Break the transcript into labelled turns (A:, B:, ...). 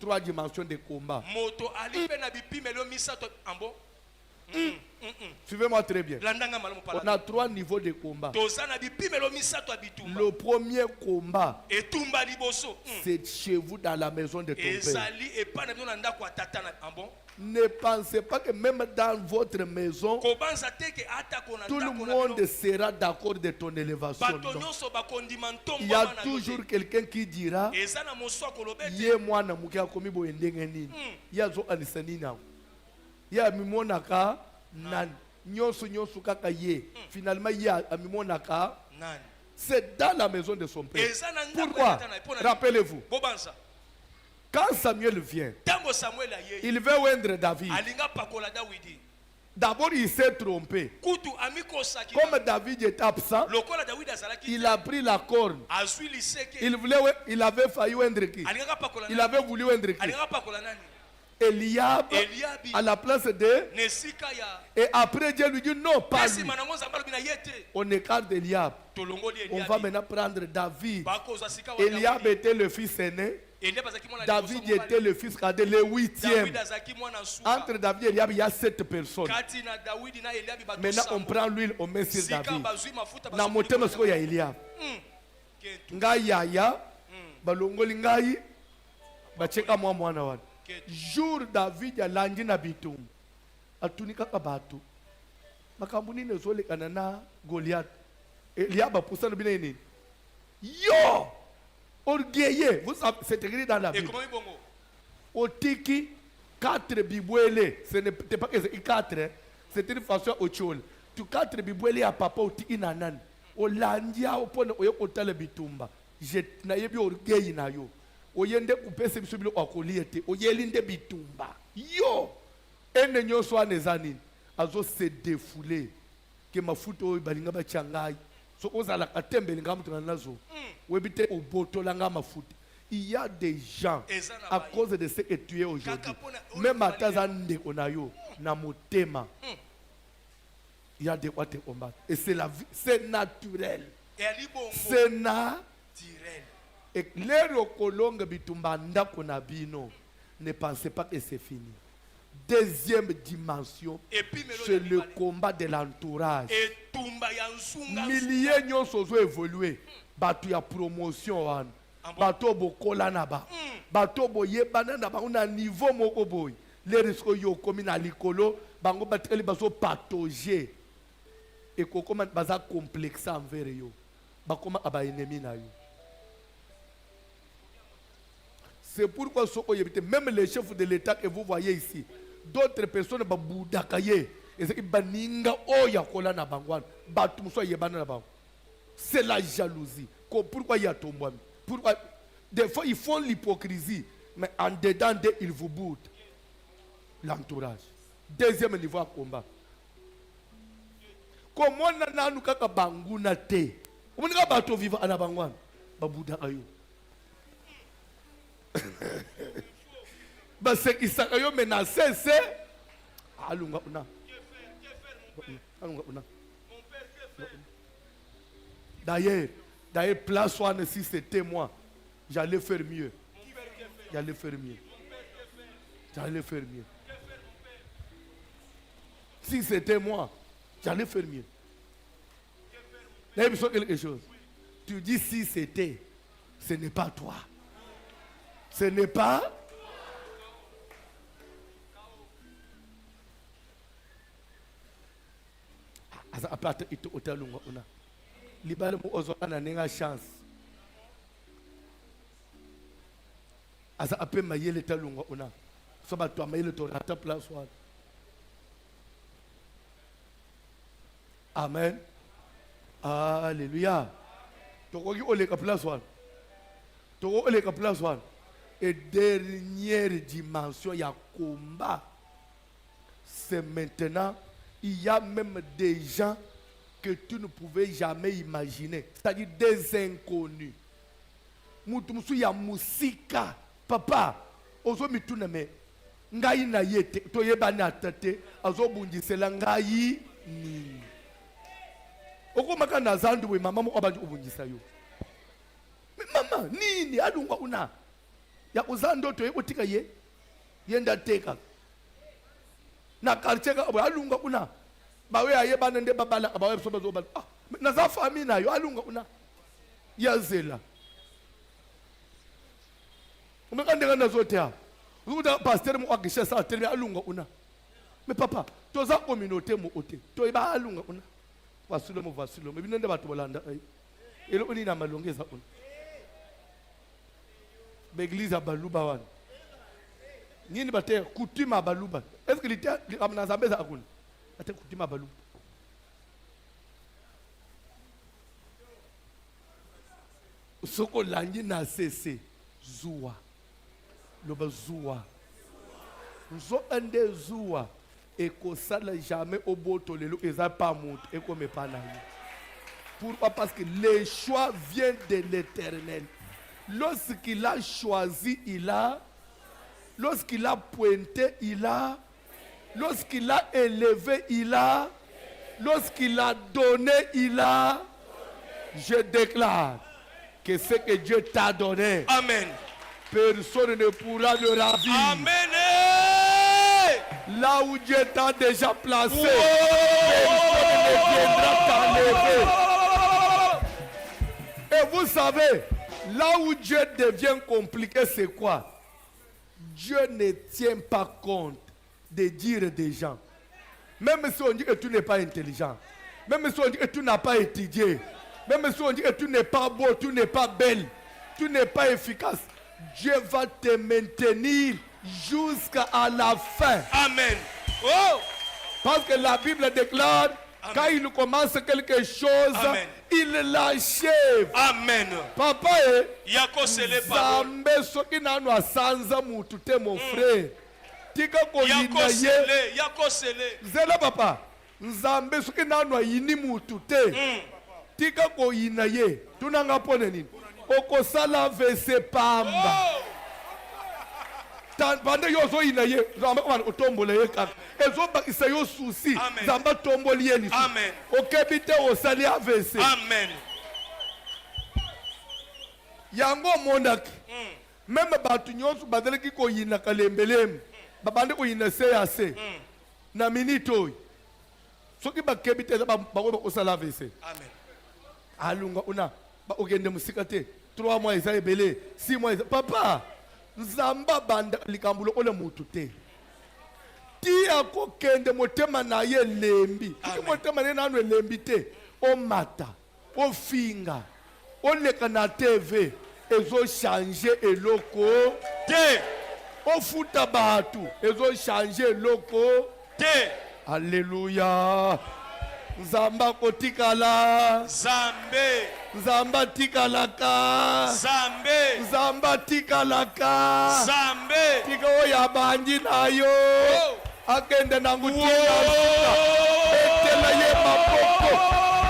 A: 3 dimensions de combat.
B: Moto ali pe na bipimelo misato ambo.
A: Suivez-moi très bien. On a 3 niveaux de combat.
B: Le
A: premier combat, c'est chez vous dans la maison de ton père. Ne pensez pas que même dans votre maison, tout le monde sera d'accord de ton élévation. Non. Il y a toujours quelqu'un qui dira, Ye mwana mukia komi bo endenge nini. Ya zo anisanina. Ya mimonaka nan. Nyoso kaka ye. Finalement ya mimonaka nan. C'est dans la maison de son père. Pourquoi? Rappelez-vous. Quand Samuel vient, il veut oindre David. D'abord, il s'est trompé. Comme David est absent, il a pris la corne. Il avait failli oindre qui? Il avait voulu oindre qui? Eliab à la place de. Et après Dieu lui dit non, pas lui. On écarte Eliab. On va maintenant prendre David. Eliab était le fils aîné. David était le fils cadet, le 8e. Entre David et Eliab, il y a 7 personnes. Maintenant, on prend l'huile, on met sur David. Dans mon thème, il y a Eliab. Nga yaya, balongoli ngai, bacheka mwa mwana wana. Jour David ya langi na bitum. Atunika kabatu. Makambuni nezole kanana Goliath. Eliab a poussé le bine. Yo! Orgueilleux, vous savez, c'est écrit dans la Bible. Otiki 4 bibouélés, ce n'était pas que c'est 4, c'est une façon au chol. Tu 4 bibouélés à papa otiki nanan. Olandia opone oyokotale bitumba. Je na yebi orgueil na yo. Oyende kupese bisubilo akoliete, oyelinde bitumba. Yo! Ene nyoso anezani azo se défouler que ma futo balinga ba changai. So ozala katembe linga mutu nazo. Webite obotolanga mafuta. Il y a des gens à cause de ce que tu es aujourd'hui. Même à Tazande onayo na motema. Il y a des quoi te combattre. Et c'est la vie, c'est naturel. C'est naturel. Et les kolonga bitumba ndako na bino. Ne pensez pas que c'est fini. Deuxième dimension, c'est le combat de l'entourage. Milliers de choses ont évolué. Batu ya promotion wan. Bato bokola naba. Bato boye banana ba una niveau moko boy. Les risques yo komi na likolo, bango bateli baso patauger. Et kokoma baza complexe envers yo. Bakoma aba ennemi na yo. C'est pourquoi même les chefs de l'État que vous voyez ici, d'autres personnes baboudakaye. Et c'est baninga oya kola na bangwan. Batum so yebana na bang. C'est la jalousie. Pourquoi il y a ton bois? Pourquoi? Des fois, ils font l'hypocrisie, mais en dedans d'eux, ils vous boudent. L'entourage. Deuxième niveau à combat. Comment nous kaka banguna te? Comment nous bato vivre à la bangwan? Babouda ayo. Bah c'est qui ça ayo menacé c'est. Alunga una. Alunga una. D'ailleurs, place one si c'était moi, j'allais faire mieux. J'allais faire mieux. J'allais faire mieux. Si c'était moi, j'allais faire mieux. Il y a besoin de quelque chose. Tu dis si c'était, ce n'est pas toi. Ce n'est pas. Après, il te libale mo ozona nenga chance asa ape mayele talunga ona so ba to mayele to rata place one. Amen. Alléluia. Tokoki oleka place one. Toko oleka place one. Et dernière dimension ya combat, c'est maintenant, il y a même des gens que tu ne pouvais jamais imaginer. C'est-à-dire des inconnus. Mutumsu ya musika. Papa, ozo mituna me. Ngai na yete. Toyeba na tate. Azo bundisela ngai ni. Oko maka na zandu we mama mo obandi obundisa yo. Mama, nini adungwa una? ya uzando to utika ye yenda teka na karcheka abo alunga kuna bawe aye banende babala bawe soba zoba na za family nayo alunga kuna yazela umekandeka nazote ha ukuta pastor mu agisha sa tele alunga una me papa to za communauté mu ote to iba alunga una vasulo me binende batho bolanda elo oni na malongeza una begliza baluba wana nini bate kutima baluba est-ce que lita amna zambeza akuna ate kutima baluba soko langi na sese zuwa loba zuwa nzo ande zuwa ekosala jamais oboto lelo eza pas mutu ekome pa na yo. Pourquoi? Parce que le choix vient de l'Éternel. Lorsqu'il a choisi, il a. Lorsqu'il a pointé, il a. Lorsqu'il a élevé, il a. Lorsqu'il a donné, il a. Je déclare que ce que Dieu t'a donné,
B: Amen,
A: personne ne pourra le ravir.
B: Amen.
A: Là où Dieu t'a déjà placé, personne ne viendra t'enlever. Et vous savez, là où Dieu devient compliqué, c'est quoi? Dieu ne tient pas compte des dires des gens. Même si on dit que tu n'es pas intelligent, même si on dit que tu n'as pas étudié, même si on dit que tu n'es pas beau, tu n'es pas belle, tu n'es pas efficace, Dieu va te maintenir jusqu'à la fin.
B: Amen. Oh!
A: Parce que la Bible déclare, amen, quand il commence quelque chose, amen, il l'achève.
B: Amen.
A: Papa, Zambe soki nanu asanza mutu te mon frère. Tika ko yinaye. Zela papa. Zambe soki nanu ayini mutu te. Tika ko yinaye. Tunanga pone nini? Okosala vese pamba. Bande yo zo inaye. Zamba kwa otombole ye kaka. Ezo bakisa yo susi. Zamba tomboli ye nisu.
B: Amen.
A: Okebite osali avese.
B: Amen.
A: Yango mondaki. Même batu nyonso badeleki ko yina kalembelem. Babande ko yina se ase. Na minito. Soki bakebite ba osala avese.
B: Amen.
A: Alunga una ba ogende musika te 3 mois eza ebele 6 mois eza. Papa nzamba banda likambulo ole mutu te tia kokende motema na ye lembi ki motema ne nanu lembi te o mata o finga o leka na TV ezo changer eloko te o futa batu ezo changer eloko te. Alléluia. Zamba kotikala.
B: Zambe.
A: Zamba tikalaka.
B: Zambe.
A: Zamba tikalaka.
B: Zambe.
A: Tika oya banji na yo. Akende nangu tina. Etela ye mapoko.